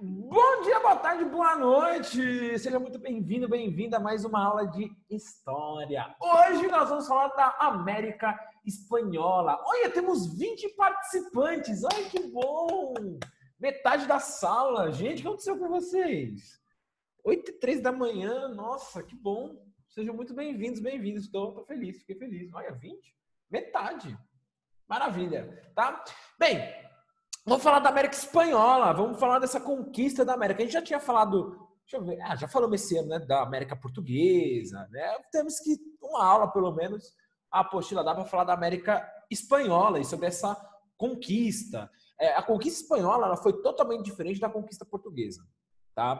Bom dia, boa tarde, boa noite! Seja muito bem-vindo, bem-vinda a mais uma aula de História. Hoje nós vamos falar da América Espanhola. Olha, temos 20 participantes, olha que bom! Metade da sala. Gente, o que aconteceu com vocês? 8h03 da manhã, nossa, que bom! Sejam muito bem-vindos, bem-vindos. Estou feliz, fiquei feliz. Olha, 20? Metade. Maravilha, tá? Bem, vamos falar da América Espanhola, vamos falar dessa conquista da América. A gente já tinha falado, deixa eu ver, já falamos esse ano, né, da América Portuguesa, né? Temos que, uma aula pelo menos, a apostila dá para falar da América Espanhola e sobre essa conquista. A conquista espanhola ela foi totalmente diferente da conquista portuguesa, tá?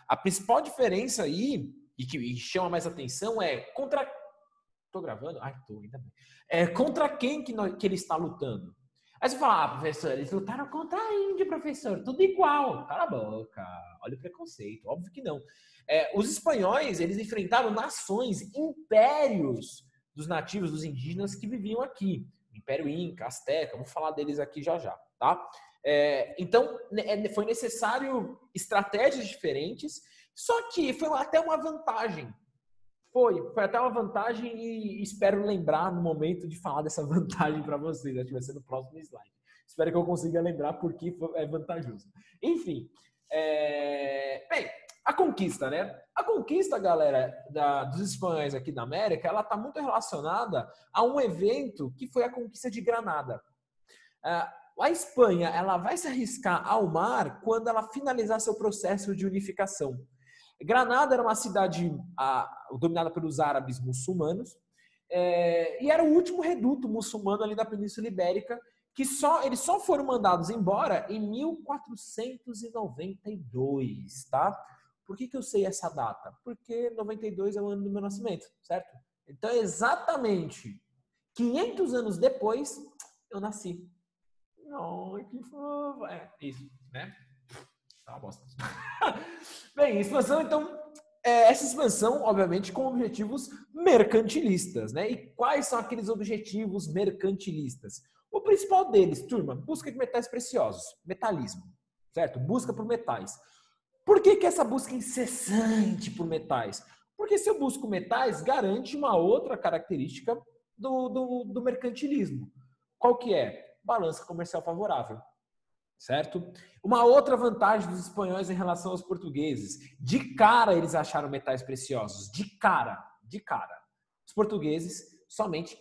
A principal diferença aí, e que chama mais atenção, é contra... Tô gravando? Ai, tô, ainda bem. Contra quem que ele está lutando? Aí você fala, professor, eles lutaram contra a Índia, professor, tudo igual. Cala a boca, olha o preconceito, óbvio que não. Os espanhóis, eles enfrentaram nações, impérios dos nativos, dos indígenas que viviam aqui. Império Inca, Azteca, vou falar deles aqui já já, tá? Então, foi necessário estratégias diferentes, só que foi até uma vantagem. Foi até uma vantagem e espero lembrar no momento de falar dessa vantagem para vocês. Acho que vai ser no próximo slide. Espero que eu consiga lembrar por que é vantajoso. Enfim, bem, a conquista, né? A conquista, galera, dos espanhóis aqui da América, ela está muito relacionada a um evento que foi a conquista de Granada. A Espanha, ela vai se arriscar ao mar quando ela finalizar seu processo de unificação. Granada era uma cidade dominada pelos árabes muçulmanos e era o último reduto muçulmano ali da Península Ibérica que eles só foram mandados embora em 1492, tá? Por que eu sei essa data? Porque 92 é o ano do meu nascimento, certo? Então, exatamente 500 anos depois, eu nasci. Ai, que fofo. Isso, né? Tá uma bosta. Bem, expansão, então, essa expansão, obviamente, com objetivos mercantilistas, né? E quais são aqueles objetivos mercantilistas? O principal deles, turma, busca de metais preciosos, metalismo, certo? Busca por metais. Por que essa busca incessante por metais? Porque se eu busco metais, garante uma outra característica do mercantilismo. Qual que é? Balança comercial favorável. Certo? Uma outra vantagem dos espanhóis em relação aos portugueses. De cara eles acharam metais preciosos. De cara. Os portugueses, somente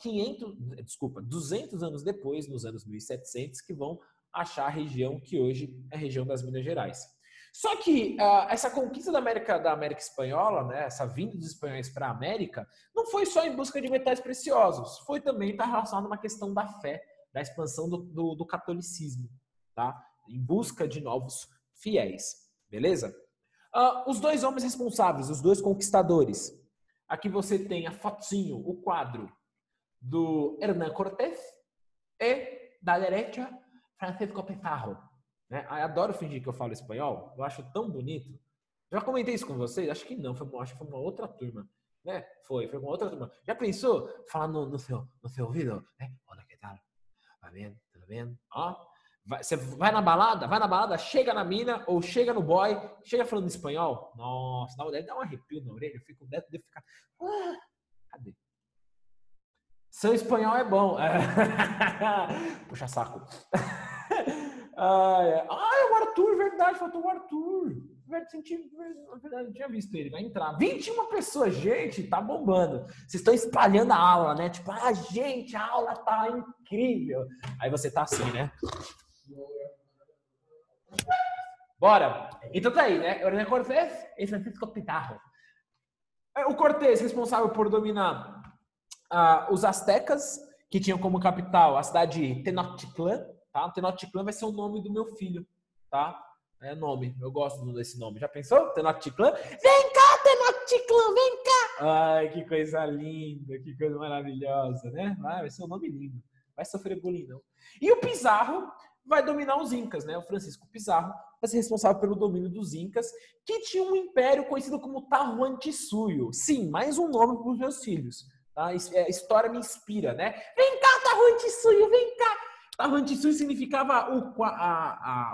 200 anos depois, nos anos 1700, que vão achar a região que hoje é a região das Minas Gerais. Só que essa conquista da América Espanhola, né, essa vinda dos espanhóis para a América, não foi só em busca de metais preciosos. Foi também relacionado a uma questão da fé, da expansão do catolicismo. Tá? Em busca de novos fiéis, beleza? Os dois homens responsáveis, os dois conquistadores. Aqui você tem a fotinho, o quadro do Hernán Cortés e da direita Francisco Pizarro. Né? Eu adoro fingir que eu falo espanhol, eu acho tão bonito. Já comentei isso com vocês? Acho que não, acho que foi uma outra turma. Né? Foi uma outra turma. Já pensou falar no seu ouvido? Olha que tal? Vai bem? Tudo bem? Ó. Você vai na balada, chega na mina ou chega no boy, chega falando espanhol. Nossa, deve dar um arrepio na orelha. Eu fico dentro de ficar. Cadê? Seu espanhol é bom. Puxa saco. O Arthur, verdade, faltou o Arthur. Verdade, não tinha visto ele. Vai entrar. 21 pessoas, gente, tá bombando. Vocês estão espalhando a aula, né? Tipo, gente, a aula tá incrível. Aí você tá assim, né? Bora! Então tá aí, né? Hernán Cortés e Francisco Pizarro. O Cortés, responsável por dominar os astecas, que tinham como capital a cidade de Tenochtitlan. Tá? Tenochtitlan vai ser o nome do meu filho. Tá? É nome, eu gosto desse nome. Já pensou? Tenochtitlan? Vem cá, Tenochtitlan, vem cá! Ai, que coisa linda, que coisa maravilhosa, né? Vai ser um nome lindo. Vai sofrer bullying, não. E o Pizarro vai dominar os Incas, né? O Francisco Pizarro vai ser responsável pelo domínio dos Incas, que tinha um império conhecido como Tahuantinsuyo. Sim, mais um nome para os meus filhos. Tá? A história me inspira, né? Vem cá, Tahuantinsuyo, vem cá! Tahuantinsuyo significava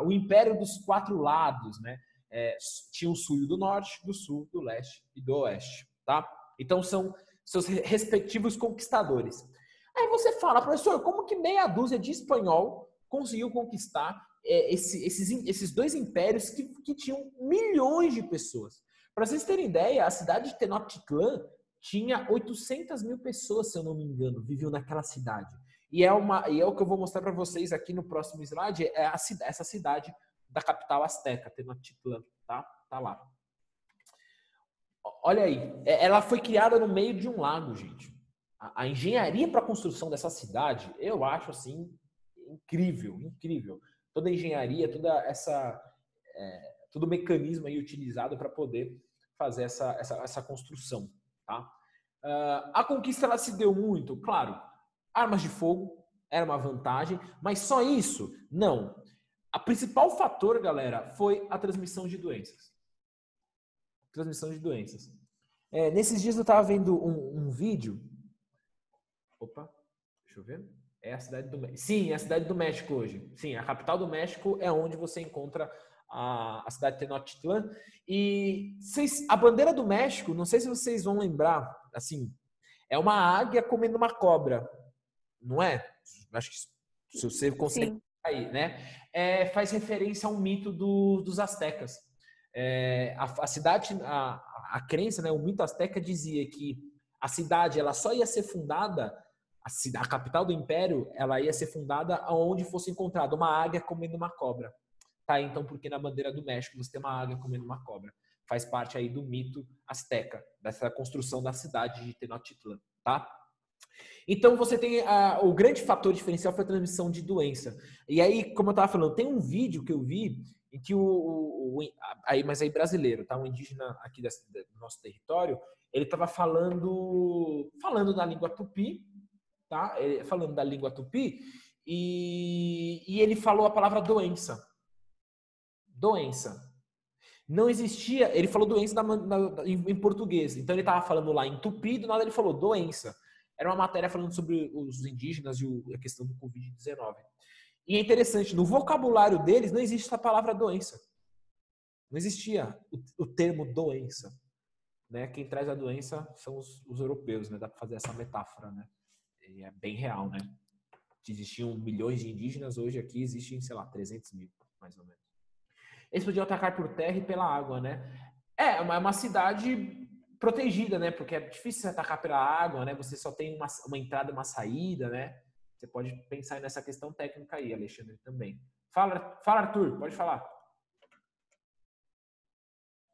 o império dos quatro lados, né? Tinha o Suyo do norte, do sul, do leste e do oeste, tá? Então são seus respectivos conquistadores. Aí você fala, professor, como que meia dúzia de espanhol conseguiu conquistar esses dois impérios que tinham milhões de pessoas? Para vocês terem ideia, a cidade de Tenochtitlan tinha 800 mil pessoas, se eu não me engano, viviam naquela cidade. E é o que eu vou mostrar para vocês aqui no próximo slide, essa cidade da capital asteca, Tenochtitlan, tá? Tá lá. Olha aí, ela foi criada no meio de um lago, gente. A engenharia para a construção dessa cidade, eu acho assim incrível, incrível. Toda a engenharia, todo o mecanismo aí utilizado para poder fazer essa construção, tá? A conquista ela se deu muito, claro. Armas de fogo era uma vantagem, mas só isso? Não. O principal fator, galera, foi a transmissão de doenças. Transmissão de doenças. Nesses dias eu estava vendo um vídeo. Opa, deixa eu ver. É a cidade do México. Sim, é a cidade do México hoje. Sim, a capital do México é onde você encontra a cidade de Tenochtitlan. E a bandeira do México, não sei se vocês vão lembrar, assim, é uma águia comendo uma cobra, não é? Acho que se você consegue aí, né? Faz referência a um mito dos astecas. A cidade, a crença, né, o mito asteca dizia que a cidade ela só ia ser fundada, a capital do império, ela ia ser fundada onde fosse encontrada uma águia comendo uma cobra. Tá? Então, porque na bandeira do México você tem uma águia comendo uma cobra? Faz parte aí do mito asteca, dessa construção da cidade de Tenochtitlan, tá? Então você tem o grande fator diferencial foi a transmissão de doença. E aí, como eu estava falando, tem um vídeo que eu vi em que mas aí brasileiro, tá? Um indígena aqui do nosso território, ele estava falando na língua tupi, tá? Falando da língua tupi e ele falou a palavra doença. Doença. Não existia, ele falou doença em português. Então ele estava falando lá em tupi, do nada ele falou doença. Era uma matéria falando sobre os indígenas e a questão do Covid-19. E é interessante, no vocabulário deles não existe essa palavra doença. Não existia o termo doença. Né? Quem traz a doença são os europeus, né? Dá para fazer essa metáfora, né? E é bem real, né? Existiam milhões de indígenas, hoje aqui existem, sei lá, 300 mil, mais ou menos. Eles podiam atacar por terra e pela água, né? É uma cidade protegida, né? Porque é difícil você atacar pela água, né? Você só tem uma entrada e uma saída, né? Você pode pensar nessa questão técnica aí, Alexandre, também. Fala, Arthur, pode falar.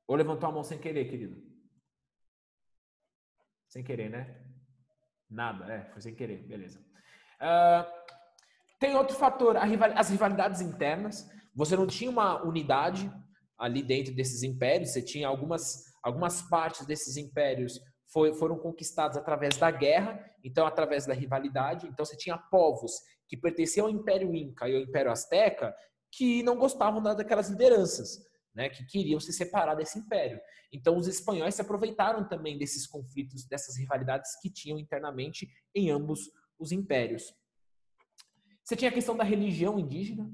Ou levantou a mão sem querer, querido? Sem querer, né? Nada, foi sem querer, beleza. Tem outro fator, as rivalidades internas. Você não tinha uma unidade ali dentro desses impérios, você tinha algumas partes desses impérios foram conquistadas através da guerra, então através da rivalidade. Então você tinha povos que pertenciam ao Império Inca e ao Império Azteca que não gostavam daquelas lideranças, né, que queriam se separar desse império. Então os espanhóis se aproveitaram também desses conflitos, dessas rivalidades que tinham internamente em ambos os impérios. Você tinha a questão da religião indígena.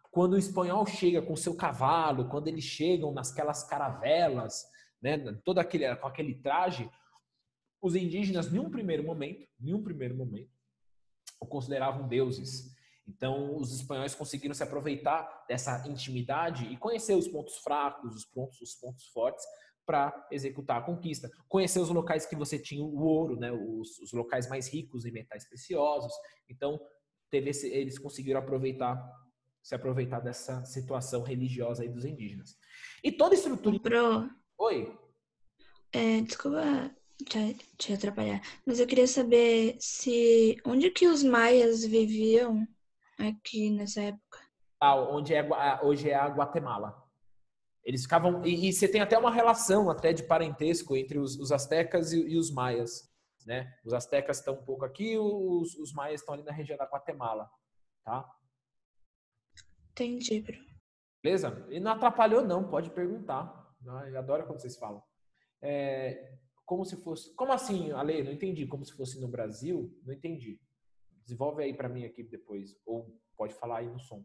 Quando o espanhol chega com seu cavalo, quando eles chegam nasquelas caravelas, né, com aquele traje, os indígenas, em um primeiro momento, o consideravam deuses. Então, os espanhóis conseguiram se aproveitar dessa intimidade e conhecer os pontos fracos, os pontos fortes, para executar a conquista. Conhecer os locais que você tinha o ouro, né, os locais mais ricos em metais preciosos. Então, eles conseguiram se aproveitar dessa situação religiosa aí dos indígenas. E toda estrutura... Pro, Oi? Desculpa te atrapalhar, mas eu queria saber onde que os maias viviam aqui nessa época. Hoje é a Guatemala. Eles ficavam... E você tem até uma relação até de parentesco entre os astecas e os maias. Né? Os astecas estão um pouco aqui, os maias estão ali na região da Guatemala. Tá? Entendi, Bro. Beleza? E não atrapalhou não, pode perguntar. Eu adoro quando vocês falam. Como se fosse... Como assim, Ale? Não entendi. Como se fosse no Brasil? Não entendi. Desenvolve aí para mim aqui depois. Ou pode falar aí no som.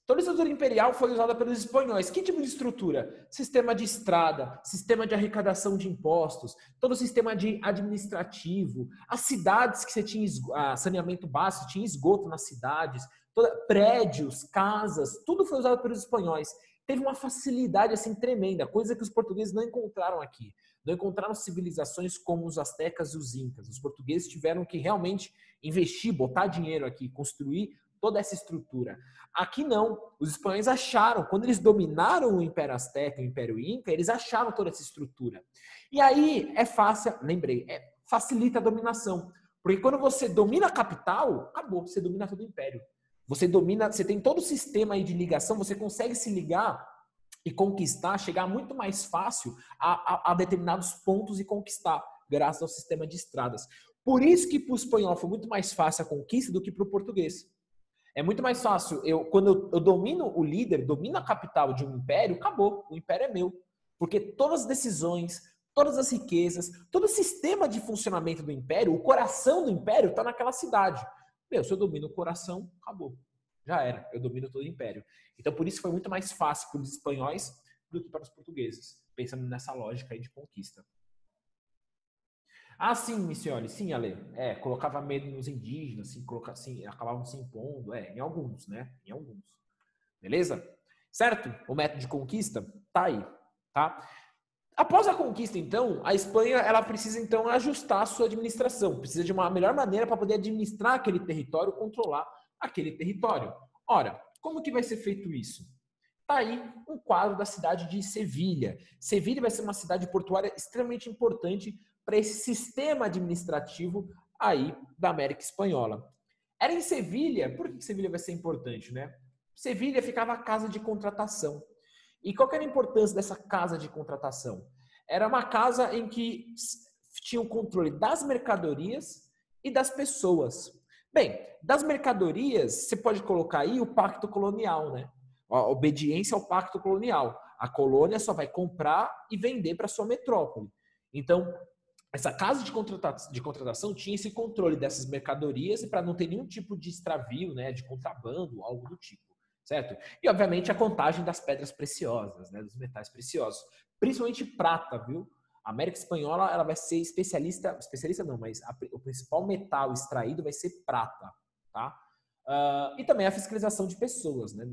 Toda a estrutura imperial foi usada pelos espanhóis. Que tipo de estrutura? Sistema de estrada, sistema de arrecadação de impostos, todo o sistema administrativo, as cidades que você tinha saneamento básico, tinha esgoto nas cidades, prédios, casas, tudo foi usado pelos espanhóis. Teve uma facilidade assim tremenda, coisa que os portugueses não encontraram aqui. Não encontraram civilizações como os astecas e os incas. Os portugueses tiveram que realmente investir, botar dinheiro aqui, construir toda essa estrutura. Aqui não. Os espanhóis acharam, quando eles dominaram o Império Azteca e o Império Inca, eles acharam toda essa estrutura. E aí é fácil, lembrei, facilita a dominação. Porque quando você domina a capital, acabou, você domina todo o império. Você domina, você tem todo o sistema aí de ligação, você consegue se ligar e conquistar, chegar muito mais fácil a determinados pontos e conquistar, graças ao sistema de estradas. Por isso que para o espanhol foi muito mais fácil a conquista do que para o português. É muito mais fácil, quando eu domino o líder, domino a capital de um império, acabou, o império é meu. Porque todas as decisões, todas as riquezas, todo o sistema de funcionamento do império, o coração do império está naquela cidade. Meu, se eu domino o coração, acabou. Já era, eu domino todo o império. Então, por isso foi muito mais fácil para os espanhóis do que para os portugueses, pensando nessa lógica aí de conquista. Ah, sim, Missioli, sim, Ale. Colocava medo nos indígenas, assim, acabavam se impondo, em alguns, né? Em alguns. Beleza? Certo? O método de conquista tá aí, tá? Após a conquista, então, a Espanha, ela precisa, então, ajustar a sua administração. Precisa de uma melhor maneira para poder administrar aquele território, controlar aquele território. Ora, como que vai ser feito isso? Tá aí um quadro da cidade de Sevilha. Sevilha vai ser uma cidade portuária extremamente importante para esse sistema administrativo aí da América Espanhola. Era em Sevilha, por que Sevilha vai ser importante, né? Sevilha ficava a casa de contratação. E qual que era a importância dessa casa de contratação? Era uma casa em que tinha o controle das mercadorias e das pessoas. Bem, das mercadorias, você pode colocar aí o pacto colonial, né? A obediência ao pacto colonial. A colônia só vai comprar e vender para sua metrópole. Então, essa casa de contratação tinha esse controle dessas mercadorias e para não ter nenhum tipo de extravio, né, de contrabando, algo do tipo, certo? E, obviamente, a contagem das pedras preciosas, né, dos metais preciosos, principalmente prata, viu? A América Espanhola, ela vai ser especialista não, mas o principal metal extraído vai ser prata, tá? E também a fiscalização de pessoas, né?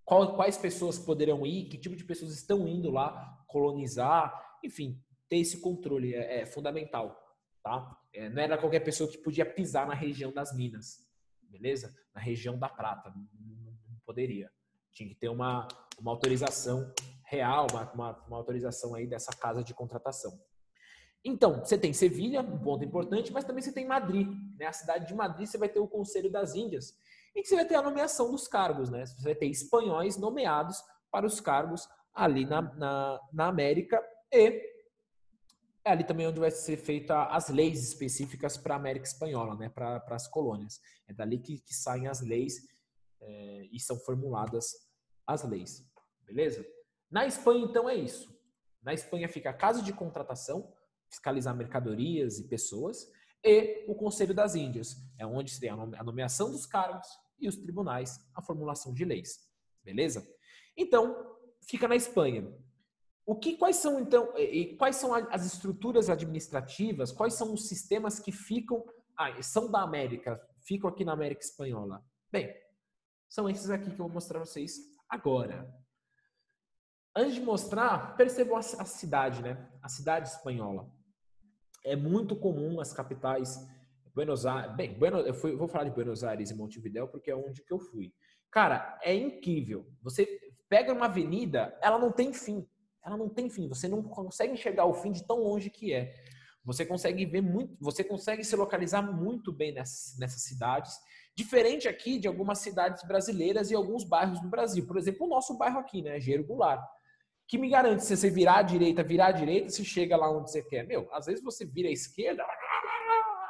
Quais pessoas poderão ir, que tipo de pessoas estão indo lá colonizar, enfim, ter esse controle é fundamental, tá? Não era qualquer pessoa que podia pisar na região das minas, beleza? Na região da prata, não poderia. Tinha que ter uma autorização real, uma autorização aí dessa casa de contratação. Então, você tem Sevilha, um ponto importante, mas também você tem Madrid, né? A cidade de Madrid, você vai ter o Conselho das Índias, em que você vai ter a nomeação dos cargos, né? Você vai ter espanhóis nomeados para os cargos ali na América, e é ali também onde vai ser feita as leis específicas para a América Espanhola, né? Para as colônias. É dali que saem as leis e são formuladas as leis. Beleza? Na Espanha, então, é isso. Na Espanha fica a casa de contratação, fiscalizar mercadorias e pessoas, e o Conselho das Índias, é onde se tem a nomeação dos cargos e os tribunais, a formulação de leis. Beleza? Então, fica na Espanha. Quais são, então, quais são as estruturas administrativas, quais são os sistemas que ficam, são da América, ficam aqui na América Espanhola? Bem, são esses aqui que eu vou mostrar para vocês agora. Antes de mostrar, percebam a cidade, né? A cidade espanhola. É muito comum as capitais, Buenos Aires, vou falar de Buenos Aires e Montevidéu porque é onde que eu fui. Cara, é incrível. Você pega uma avenida, ela não tem fim. Ela não tem fim. Você não consegue enxergar o fim de tão longe que é. Você consegue ver muito, você consegue se localizar muito bem nessas cidades. Diferente aqui de algumas cidades brasileiras e alguns bairros no Brasil. Por exemplo, o nosso bairro aqui, né? Engenheiro Goulart. Que me garante, se você virar à direita, você chega lá onde você quer. Meu, às vezes você vira à esquerda,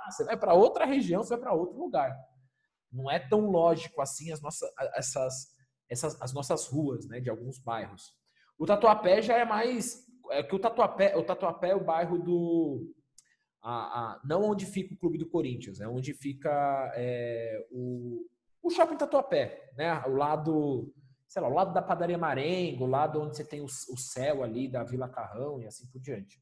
você vai para outra região, você vai para outro lugar. Não é tão lógico assim as nossas ruas, né, de alguns bairros. O Tatuapé já é mais... que o Tatuapé é o bairro do... não onde fica o Clube do Corinthians, é onde fica O Shopping Tatuapé, né? O lado, sei lá, o lado da Padaria Marengo, o lado onde você tem o céu ali da Vila Carrão e assim por diante.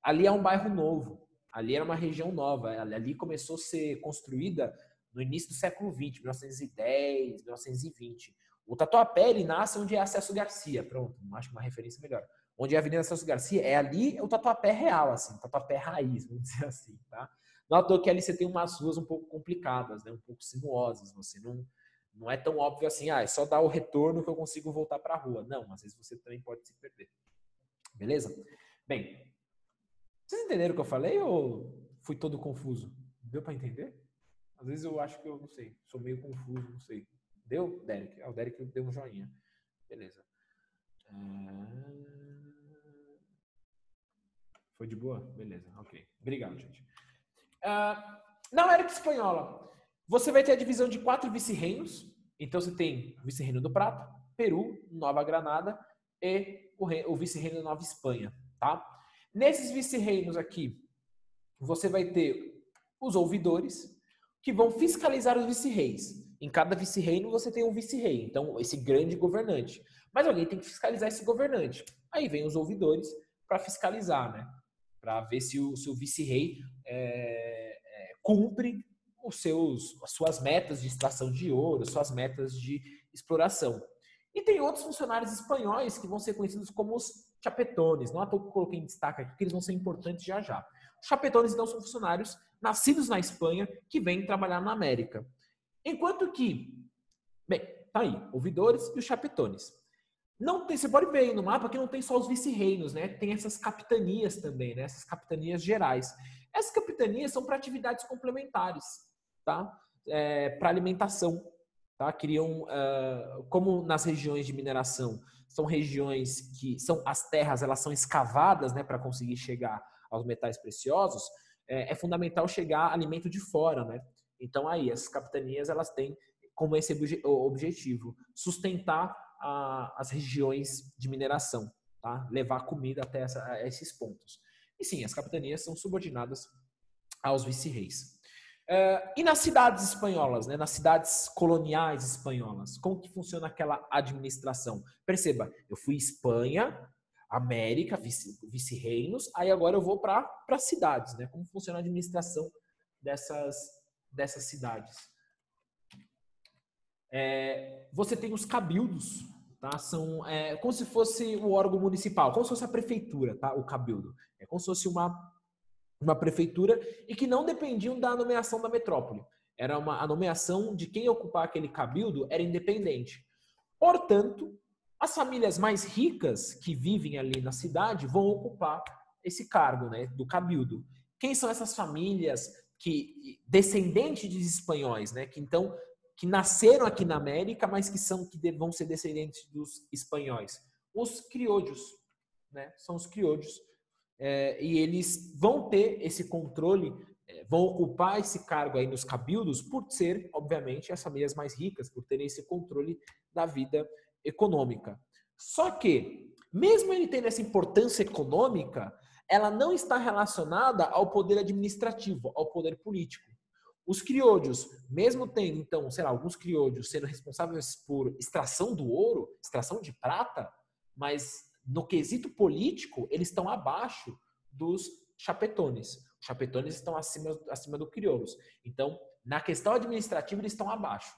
Ali é um bairro novo, ali era uma região nova, ali começou a ser construída no início do século XX, 1910, 1920. O Tatuapé, ele nasce onde é Acesso Garcia, pronto, acho que uma referência melhor. Onde é a Avenida Acesso Garcia, é ali o Tatuapé real, assim, o Tatuapé raiz, vamos dizer assim, tá? Não à toa que ali você tem umas ruas um pouco complicadas, né? Um pouco sinuosas, você não é tão óbvio assim, é só dar o retorno que eu consigo voltar para a rua. Não, às vezes você também pode se perder. Beleza? Bem, vocês entenderam o que eu falei ou fui todo confuso? Deu para entender? Às vezes eu acho que eu não sei, sou meio confuso, não sei. Deu, Derek? O Derek deu um joinha. Beleza. Foi de boa? Beleza, ok. Obrigado, gente. Na América Espanhola, você vai ter a divisão de 4 vice-reinos. Então você tem o vice-reino do Prata, Peru, Nova Granada e o vice-reino da Nova Espanha, tá? Nesses vice-reinos aqui, você vai ter os ouvidores, que vão fiscalizar os vice-reis. Em cada vice-reino você tem um vice-rei, então esse grande governante. Mas alguém tem que fiscalizar esse governante. Aí vem os ouvidores para fiscalizar, né? Para ver se o vice-rei cumpre as suas metas de extração de ouro, suas metas de exploração. E tem outros funcionários espanhóis que vão ser conhecidos como os chapetones. Não é à toa que eu coloquei em destaque aqui, porque eles vão ser importantes já já. Os chapetones, então, são funcionários nascidos na Espanha que vêm trabalhar na América. Enquanto que, bem, tá aí, ouvidores e os chapetones. Não tem, você pode ver aí no mapa que não tem só os vice-reinos, né? Tem essas capitanias também, né? Essas capitanias gerais. Essas capitanias são para atividades complementares, tá? Para alimentação, tá? Criam, como nas regiões de mineração, são regiões que as terras, elas são escavadas, né, para conseguir chegar aos metais preciosos. É fundamental chegar alimento de fora, né? Então aí essas capitanias, elas têm como esse objetivo sustentar as regiões de mineração, tá? Levar comida até esses pontos. E sim, as capitanias são subordinadas aos vice-reis. E nas cidades espanholas, né? Nas cidades coloniais espanholas, como que funciona aquela administração? Perceba, eu fui Espanha, América, vice-reinos, aí agora eu vou para cidades, né? Como funciona a administração dessas cidades? Você tem os cabildos, tá? São como se fosse o órgão municipal, como se fosse a prefeitura, tá? O cabildo. É como se fosse uma prefeitura e que não dependiam da nomeação da metrópole. A nomeação de quem ocupar aquele cabildo era independente. Portanto, as famílias mais ricas que vivem ali na cidade vão ocupar esse cargo, né, do cabildo. Quem são essas famílias descendentes de espanhóis, né, que nasceram aqui na América, mas que vão ser descendentes dos espanhóis? Os criollos, né? São os criollos. E eles vão ter esse controle, vão ocupar esse cargo aí nos cabildos por ser, obviamente, as famílias mais ricas, por terem esse controle da vida econômica. Só que, mesmo ele tendo essa importância econômica, ela não está relacionada ao poder administrativo, ao poder político. Os criollos, mesmo tendo, então, sei lá, alguns criollos sendo responsáveis por extração do ouro, extração de prata, mas no quesito político, eles estão abaixo dos chapetones. Os chapetones estão acima dos crioulos. Então, na questão administrativa, eles estão abaixo.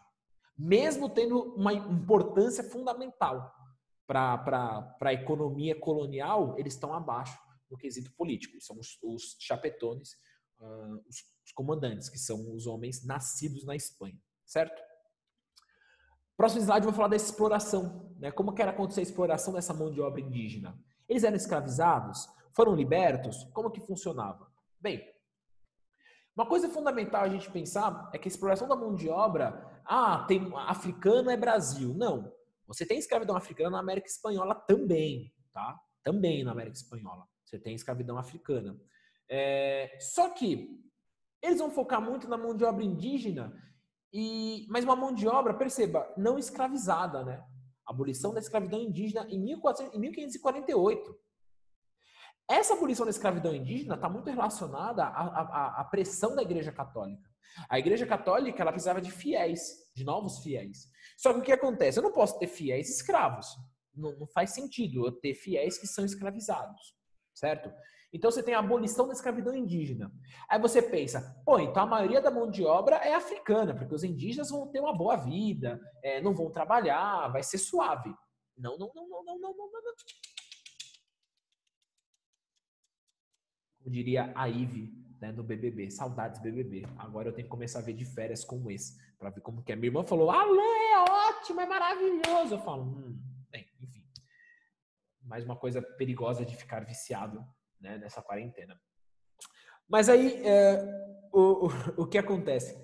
Mesmo tendo uma importância fundamental para a economia colonial, eles estão abaixo no quesito político. São os chapetones, os comandantes, que são os homens nascidos na Espanha, certo? Próximo slide, eu vou falar da exploração, né? Como que era acontecer a exploração dessa mão de obra indígena? Eles eram escravizados? Foram libertos? Como que funcionava? Bem, uma coisa fundamental a gente pensar é que a exploração da mão de obra, tem africano é Brasil. Não, você tem escravidão africana na América Espanhola também, tá? Também na América Espanhola. Você tem escravidão africana. Só que eles vão focar muito na mão de obra indígena, mas uma mão de obra, perceba, não escravizada, né? Abolição da escravidão indígena em 1548. Essa abolição da escravidão indígena está muito relacionada à pressão da Igreja Católica. A Igreja Católica ela precisava de fiéis, de novos fiéis. Só que o que acontece? Eu não posso ter fiéis escravos. Não faz sentido eu ter fiéis que são escravizados, certo? Então você tem a abolição da escravidão indígena. Aí você pensa, pô, então a maioria da mão de obra é africana, porque os indígenas vão ter uma boa vida, não vão trabalhar, vai ser suave. Não. Como diria a Ivy, né, no BBB, saudades BBB. Agora eu tenho que começar a ver de férias como esse, para ver como que é. Minha irmã falou, Alan, é ótimo, é maravilhoso. Eu falo, bem, enfim. Mais uma coisa perigosa de ficar viciado, né, nessa quarentena. Mas aí, o que acontece?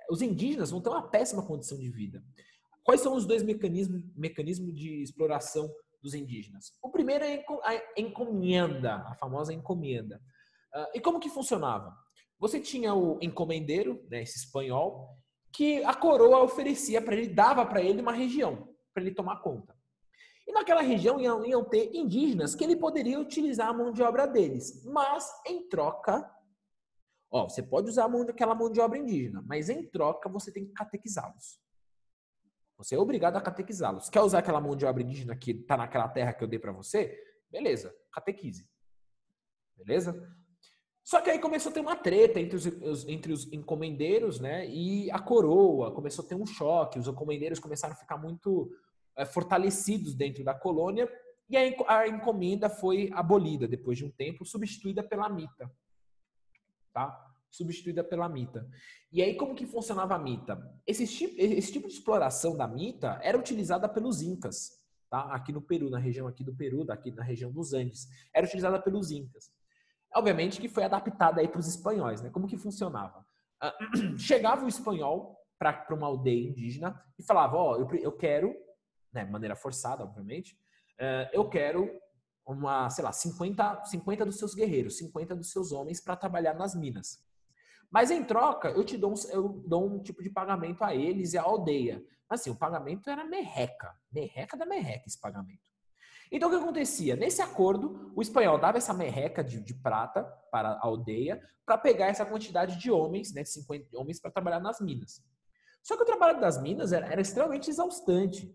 Os indígenas vão ter uma péssima condição de vida. Quais são os dois mecanismos de exploração dos indígenas? O primeiro é a encomenda, a famosa encomenda. E como que funcionava? Você tinha o encomendeiro, né, esse espanhol, que a coroa oferecia para ele, dava para ele uma região, para ele tomar conta. E naquela região iam ter indígenas que ele poderia utilizar a mão de obra deles. Mas, em troca, você pode usar aquela mão de obra indígena, mas em troca você tem que catequizá-los. Você é obrigado a catequizá-los. Quer usar aquela mão de obra indígena que está naquela terra que eu dei para você? Beleza, catequize. Beleza? Só que aí começou a ter uma treta entre os encomendeiros, né, e a coroa. Começou a ter um choque. Os encomendeiros começaram a ficar muito fortalecidos dentro da colônia e a encomenda foi abolida depois de um tempo, substituída pela mita. Tá? Substituída pela mita. E aí, como que funcionava a mita? Esse tipo de exploração da mita era utilizada pelos incas, tá? Aqui no Peru, na região aqui do Peru, daqui na região dos Andes. Era utilizada pelos incas. Obviamente que foi adaptada aí para os espanhóis, né? Como que funcionava? Chegava o espanhol para uma aldeia indígena e falava, eu quero, né, de maneira forçada, obviamente, eu quero 50 dos seus guerreiros, 50 dos seus homens para trabalhar nas minas. Mas em troca, eu dou um tipo de pagamento a eles e à aldeia. Assim, o pagamento era merreca da merreca esse pagamento. Então o que acontecia? Nesse acordo, o espanhol dava essa merreca de prata para a aldeia para pegar essa quantidade de homens, né, de 50 homens para trabalhar nas minas. Só que o trabalho das minas era extremamente exaustante.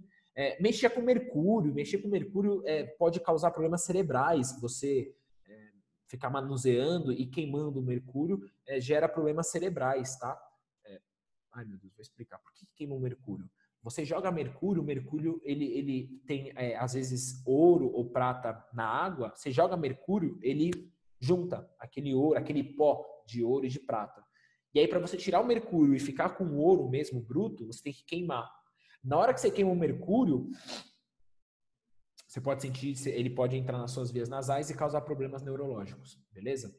Mexer com mercúrio pode causar problemas cerebrais. Você ficar manuseando e queimando o mercúrio gera problemas cerebrais, tá? Ai, meu Deus, vou explicar. Por que queima o mercúrio? Você joga mercúrio, o mercúrio ele tem, às vezes, ouro ou prata na água. Você joga mercúrio, ele junta aquele ouro, aquele pó de ouro e de prata. E aí, para você tirar o mercúrio e ficar com o ouro mesmo bruto, você tem que queimar. Na hora que você queima o mercúrio, você pode sentir, ele pode entrar nas suas vias nasais e causar problemas neurológicos, beleza?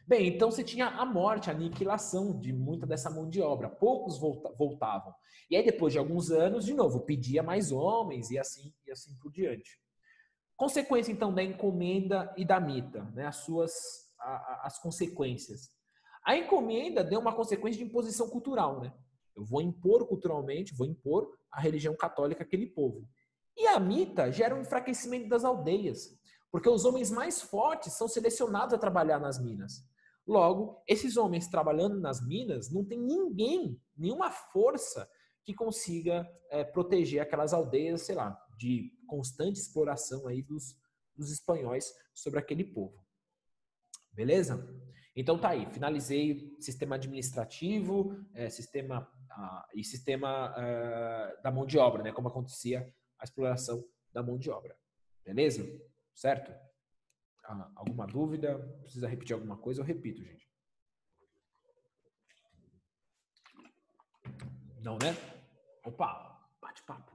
Bem, então você tinha a morte, a aniquilação de muita dessa mão de obra. Poucos voltavam. E aí, depois de alguns anos, de novo, pedia mais homens e assim por diante. Consequência, então, da encomenda e da mita, né? As consequências. A encomenda deu uma consequência de imposição cultural, né? Eu vou impor culturalmente, vou impor a religião católica àquele povo. E a mita gera um enfraquecimento das aldeias, porque os homens mais fortes são selecionados a trabalhar nas minas. Logo, esses homens trabalhando nas minas, não tem ninguém, nenhuma força que consiga proteger aquelas aldeias, sei lá, de constante exploração aí dos espanhóis sobre aquele povo. Beleza? Então tá aí, finalizei sistema administrativo, sistema da mão de obra, né? Como acontecia a exploração da mão de obra. Beleza? Certo? Alguma dúvida? Precisa repetir alguma coisa? Eu repito, gente. Não, né? Opa, bate-papo.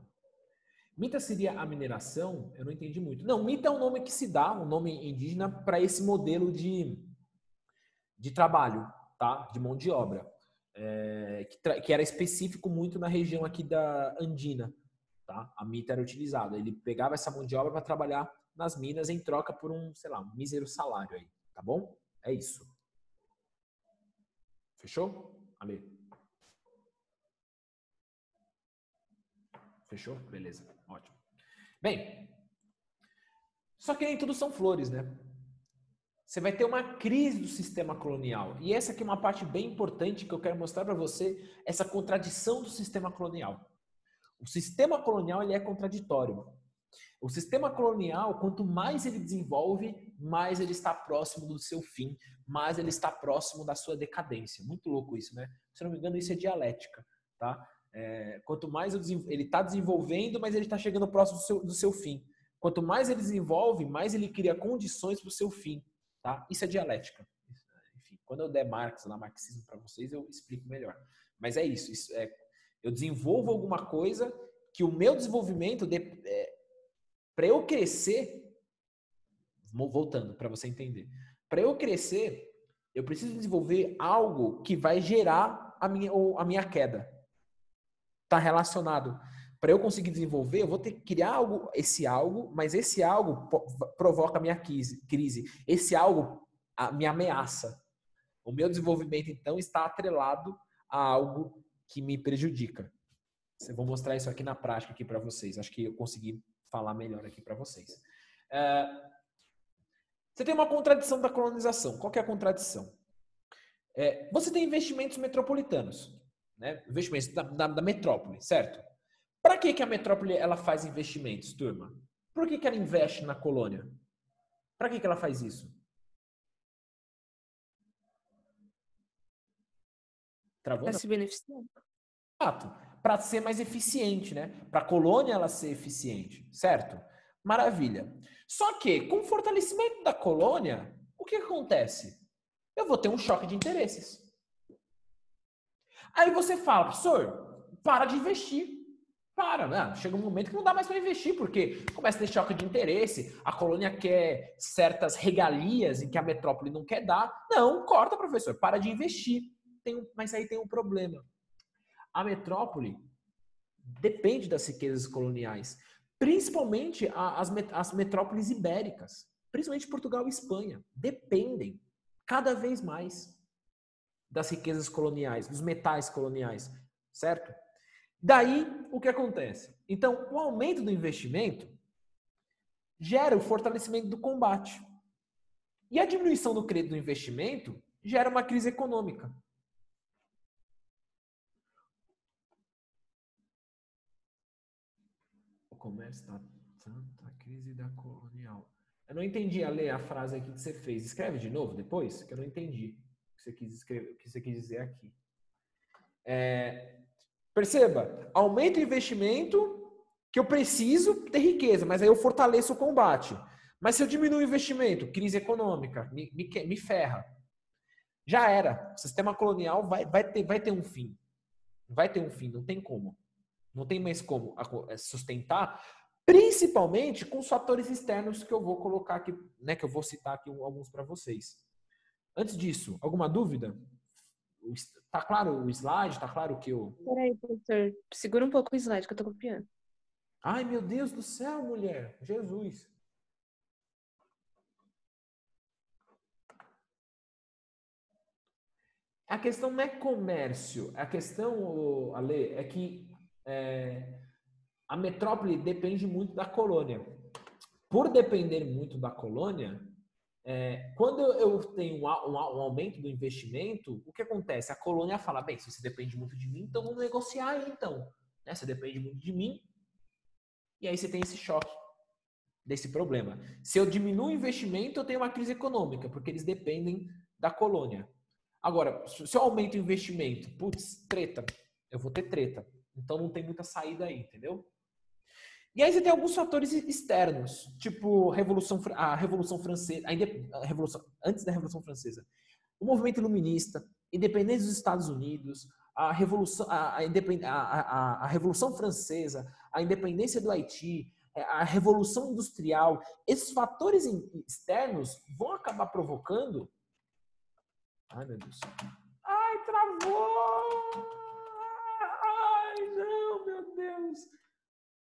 Mita seria a mineração? Eu não entendi muito. Não, mita é um nome que se dá, um nome indígena, para esse modelo de trabalho, tá? De mão de obra. Que era específico muito na região aqui da Andina. Tá? A mita era utilizada. Ele pegava essa mão de obra para trabalhar nas minas em troca por um mísero salário aí, tá bom? É isso. Fechou? Ale? Fechou? Beleza, ótimo. Bem, só que nem tudo são flores, né? você vai ter uma crise do sistema colonial. E essa aqui é uma parte bem importante que eu quero mostrar para você, essa contradição do sistema colonial. O sistema colonial ele é contraditório. O sistema colonial, quanto mais ele desenvolve, mais ele está próximo do seu fim, mais ele está próximo da sua decadência. Muito louco isso, né? Se não me engano, isso é dialética, tá? Quanto mais ele está desenvolvendo, mais ele está chegando próximo do seu fim. Quanto mais ele desenvolve, mais ele cria condições para o seu fim, tá? Isso é dialética. Enfim, quando eu der marxismo para vocês, eu explico melhor. Mas é isso. Eu desenvolvo alguma coisa que o meu desenvolvimento para eu crescer, voltando para você entender, para eu crescer, eu preciso desenvolver algo que vai gerar a minha queda. Está relacionado. Para eu conseguir desenvolver, eu vou ter que criar esse algo, mas esse algo provoca a minha crise. Esse algo me ameaça. O meu desenvolvimento, então, está atrelado a algo que me prejudica. Eu vou mostrar isso aqui na prática aqui para vocês. Acho que eu consegui falar melhor aqui para vocês. Você tem uma contradição da colonização. Qual que é a contradição? Você tem investimentos metropolitanos, né? Investimentos da metrópole, certo? Para que a metrópole ela faz investimentos, turma? Por que ela investe na colônia? Para que ela faz isso? Para se beneficiar. Exato. Para ser mais eficiente, né? Para a colônia ela ser eficiente, certo? Maravilha. Só que, com o fortalecimento da colônia, o que acontece? Eu vou ter um choque de interesses. Aí você fala, professor, para de investir. Chega um momento que não dá mais para investir, porque começa a ter choque de interesse, a colônia quer certas regalias em que a metrópole não quer dar. Não, corta, professor, para de investir. Mas aí tem um problema. A metrópole depende das riquezas coloniais, principalmente as metrópoles ibéricas, principalmente Portugal e Espanha, dependem cada vez mais das riquezas coloniais, dos metais coloniais, certo? Daí, o que acontece? Então, o aumento do investimento gera o fortalecimento do combate. E a diminuição do crédito do investimento gera uma crise econômica. O comércio está tanta crise da colonial. Eu não entendi, Ale, a frase aqui que você fez. Escreve de novo depois, que eu não entendi o que você quis dizer aqui. Perceba, aumenta o investimento que eu preciso ter riqueza, mas aí eu fortaleço o combate. Mas se eu diminuo o investimento, crise econômica, me ferra. Já era. O sistema colonial vai ter um fim. Vai ter um fim, não tem como. Não tem mais como sustentar, principalmente com os fatores externos que eu vou colocar aqui, né, que eu vou citar aqui alguns para vocês. Antes disso, alguma dúvida? Tá claro o slide? Tá claro que eu... Peraí, professor. Segura um pouco o slide que eu tô copiando. Ai, meu Deus do céu, mulher. Jesus. A questão não é comércio. A questão, Ale, é que a metrópole depende muito da colônia. Por depender muito da colônia, quando eu tenho um aumento do investimento, o que acontece? A colônia fala, bem, se você depende muito de mim, então vamos negociar aí, então. Né? Você depende muito de mim, e aí você tem esse choque desse problema. Se eu diminuo o investimento, eu tenho uma crise econômica, porque eles dependem da colônia. Agora, se eu aumento o investimento, putz, treta, eu vou ter treta. Então não tem muita saída aí, entendeu? E aí você tem alguns fatores externos, tipo a Revolução Francesa, antes da Revolução Francesa, o movimento iluminista, independência dos Estados Unidos, a Revolução Francesa, a independência do Haiti, a Revolução Industrial. Esses fatores externos vão acabar provocando... Ai, meu Deus. Ai, travou! Ai, não, meu Deus!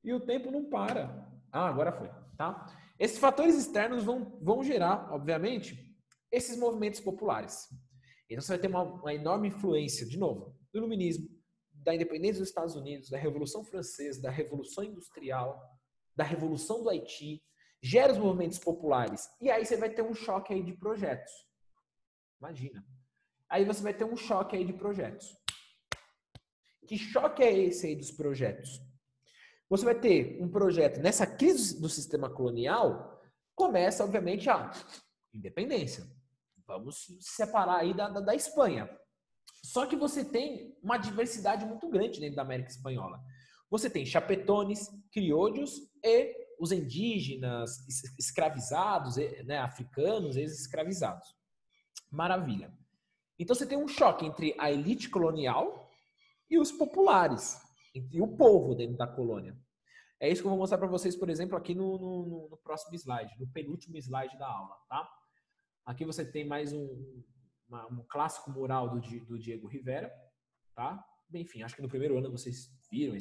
E o tempo não para. Agora foi, tá? Esses fatores externos vão gerar, obviamente, esses movimentos populares. Então você vai ter uma enorme influência, de novo, do iluminismo, da independência dos Estados Unidos, da Revolução Francesa, da Revolução Industrial, da Revolução do Haiti. gera os movimentos populares. E aí você vai ter um choque aí de projetos. Imagina. Aí você vai ter um choque aí de projetos. Que choque é esse aí dos projetos? Você vai ter um projeto, nessa crise do sistema colonial, começa, obviamente, a independência. Vamos se separar aí da Espanha. Só que você tem uma diversidade muito grande dentro da América Espanhola. Você tem chapetones, criollos e os indígenas, escravizados, né, africanos, ex-escravizados. Maravilha. Então você tem um choque entre a elite colonial e os populares, entre o povo dentro da colônia. É isso que eu vou mostrar para vocês, por exemplo, aqui no próximo slide, no penúltimo slide da aula, tá? Aqui você tem mais um clássico mural do Diego Rivera, tá? Enfim, acho que no primeiro ano vocês viram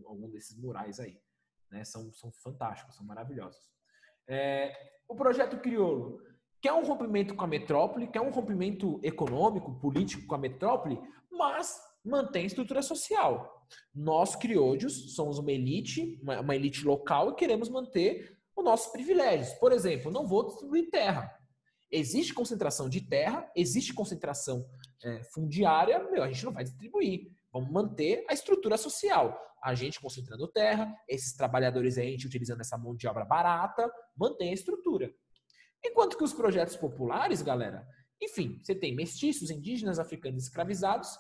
algum desses murais aí, né? São fantásticos, são maravilhosos. O projeto Crioulo quer um rompimento com a metrópole, quer um rompimento econômico, político com a metrópole, mas mantém estrutura social. Nós, criollos, somos uma elite local e queremos manter os nossos privilégios. Por exemplo, não vou distribuir terra. Existe concentração de terra, existe concentração fundiária, a gente não vai distribuir. Vamos manter a estrutura social. A gente concentrando terra, esses trabalhadores aí, a gente utilizando essa mão de obra barata, mantém a estrutura. Enquanto que os projetos populares, galera, enfim, você tem mestiços, indígenas, africanos escravizados,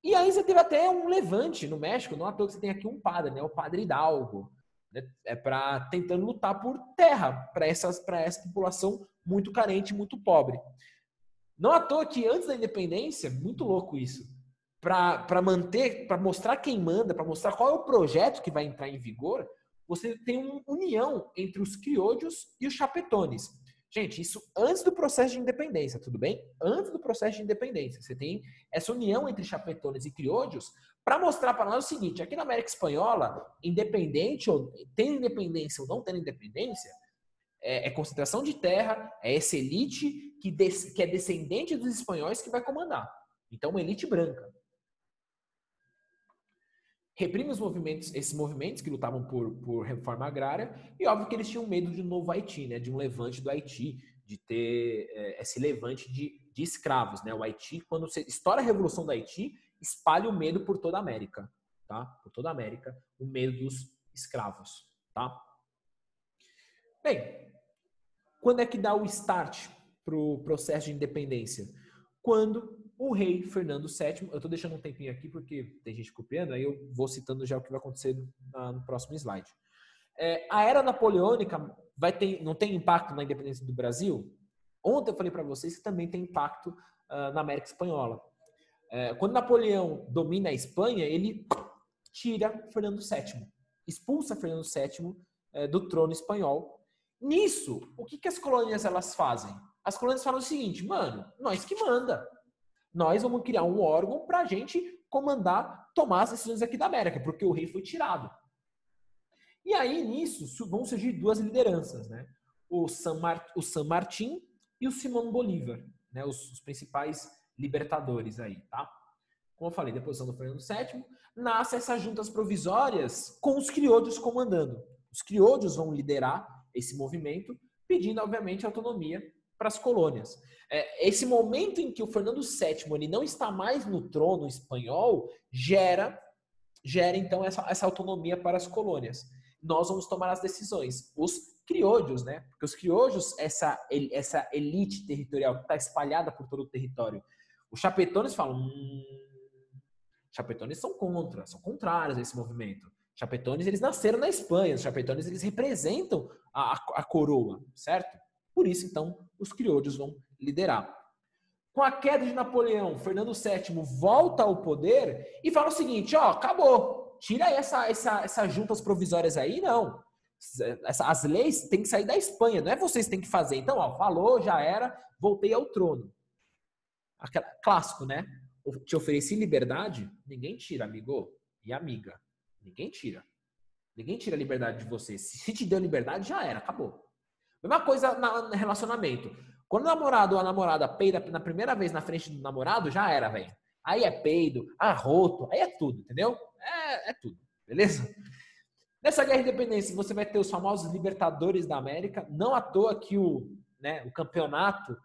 e aí você teve até um levante no México, não à toa que você tem aqui um padre, né, o Padre Hidalgo, né, tentando lutar por terra para essa população muito carente, muito pobre. Não à toa que antes da independência, muito louco isso, para mostrar quem manda, para mostrar qual é o projeto que vai entrar em vigor, você tem uma união entre os criollos e os chapetones. Gente, isso antes do processo de independência, tudo bem? Antes do processo de independência. Você tem essa união entre chapetones e criollos para mostrar para nós o seguinte, aqui na América Espanhola, independente, ou tendo independência ou não tendo independência, é concentração de terra, é essa elite que é descendente dos espanhóis que vai comandar. Então, uma elite branca. Reprime esses movimentos que lutavam por reforma agrária, e óbvio que eles tinham medo de um novo Haiti, né? De um levante do Haiti, de ter esse levante de escravos, né? O Haiti, quando você estoura a Revolução do Haiti, espalha o medo por toda a América, tá? Por toda a América, o medo dos escravos, tá? Bem, quando é que dá o start para o processo de independência? Quando o rei Fernando VII, eu estou deixando um tempinho aqui porque tem gente copiando, aí eu vou citando já o que vai acontecer no próximo slide. A era napoleônica não tem impacto na independência do Brasil? Ontem eu falei para vocês que também tem impacto na América Espanhola. Quando Napoleão domina a Espanha, ele tira Fernando VII, expulsa Fernando VII do trono espanhol. Nisso, o que as colônias elas fazem? As colônias falam o seguinte, mano, nós que manda. Nós vamos criar um órgão para a gente comandar, tomar as decisões aqui da América, porque o rei foi tirado. E aí, nisso, vão surgir duas lideranças, né? O San Martín e o Simón Bolívar, né? Os principais libertadores aí, tá? Como eu falei, deposição do Fernando VII, nasce essas juntas provisórias com os criollos comandando. Os criollos vão liderar esse movimento, pedindo, obviamente, autonomia para as colônias. Esse momento em que o Fernando VII ele não está mais no trono espanhol gera então essa autonomia para as colônias. Nós vamos tomar as decisões. Os criollos, né? Porque os criollos, essa elite territorial que está espalhada por todo o território, os chapetones falam, chapetones são contrários a esse movimento. Chapetones, eles nasceram na Espanha, os chapetones, eles representam a coroa, certo? Por isso, então, os criollos vão liderar. Com a queda de Napoleão, Fernando VII volta ao poder e fala o seguinte, acabou, tira aí essas juntas provisórias aí, não. As leis têm que sair da Espanha, não é vocês que têm que fazer. Então, falou, já era, voltei ao trono. Clássico, né? Te ofereci liberdade, ninguém tira, amigo e amiga. Ninguém tira. Ninguém tira a liberdade de você. Se te deu liberdade, já era, acabou. Mesma coisa no relacionamento. Quando o namorado ou a namorada peida na primeira vez na frente do namorado, já era, velho. Aí é peido, arroto, aí é tudo, entendeu? É tudo, beleza? Nessa guerra de independência, você vai ter os famosos libertadores da América. Não à toa que o campeonato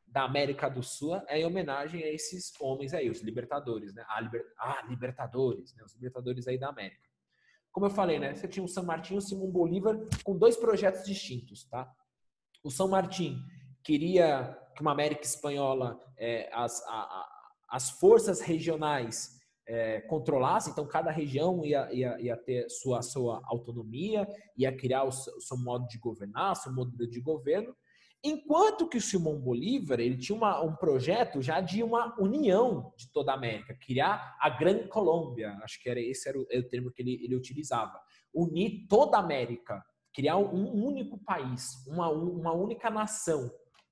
da América do Sul é em homenagem a esses homens aí, os libertadores, né? Libertadores, né? Os libertadores aí da América. Como eu falei, né? Você tinha o San Martín e o Simón Bolívar com dois projetos distintos, tá? O San Martín queria que uma América espanhola, as forças regionais controlassem, então cada região ia ter sua autonomia, ia criar o seu modo de governar, seu modelo de governo, enquanto que o Simón Bolívar ele tinha um projeto já de uma união de toda a América, criar a Gran Colômbia, acho que esse era o termo que ele utilizava, unir toda a América, criar um único país, uma única nação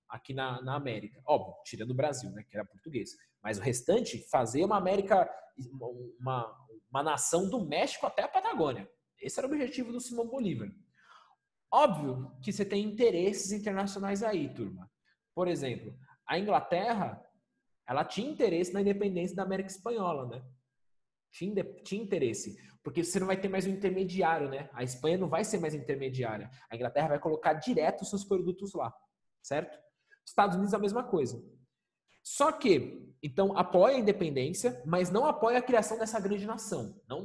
aqui na América. Óbvio, tirando o Brasil, né, que era português. Mas o restante, fazer uma América, uma nação do México até a Patagônia. Esse era o objetivo do Simón Bolívar. Óbvio que você tem interesses internacionais aí, turma. Por exemplo, a Inglaterra, ela tinha interesse na independência da América Espanhola, né? Tinha interesse. Porque você não vai ter mais um intermediário, né? A Espanha não vai ser mais intermediária. A Inglaterra vai colocar direto os seus produtos lá, certo? Estados Unidos a mesma coisa. Só que, então, apoia a independência, mas não apoia a criação dessa grande nação. Não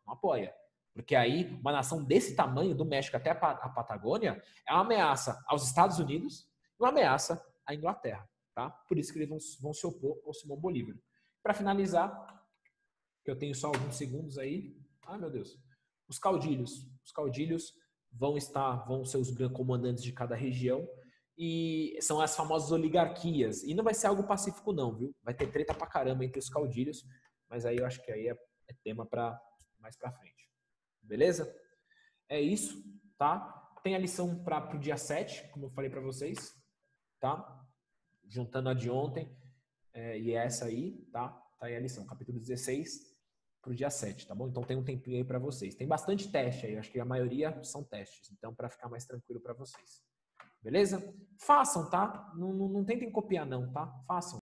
apoia. Porque aí, uma nação desse tamanho, do México até a Patagônia, é uma ameaça aos Estados Unidos e uma ameaça à Inglaterra, tá? Por isso que eles vão se opor ao Simón Bolívar. Para finalizar, que eu tenho só alguns segundos aí. Ai, meu Deus. Os caudilhos. Os caudilhos vão ser os grandes comandantes de cada região e são as famosas oligarquias. E não vai ser algo pacífico não, viu? Vai ter treta pra caramba entre os caudilhos, mas aí eu acho que aí é tema para mais pra frente. Beleza? É isso, tá? Tem a lição para o dia 7, como eu falei para vocês, tá? Juntando a de ontem e essa aí, tá? Tá aí a lição, capítulo 16 pro dia 7, tá bom? Então tem um tempinho aí para vocês. Tem bastante teste aí, acho que a maioria são testes, então para ficar mais tranquilo para vocês. Beleza? Façam, tá? Não tentem copiar não, tá? Façam.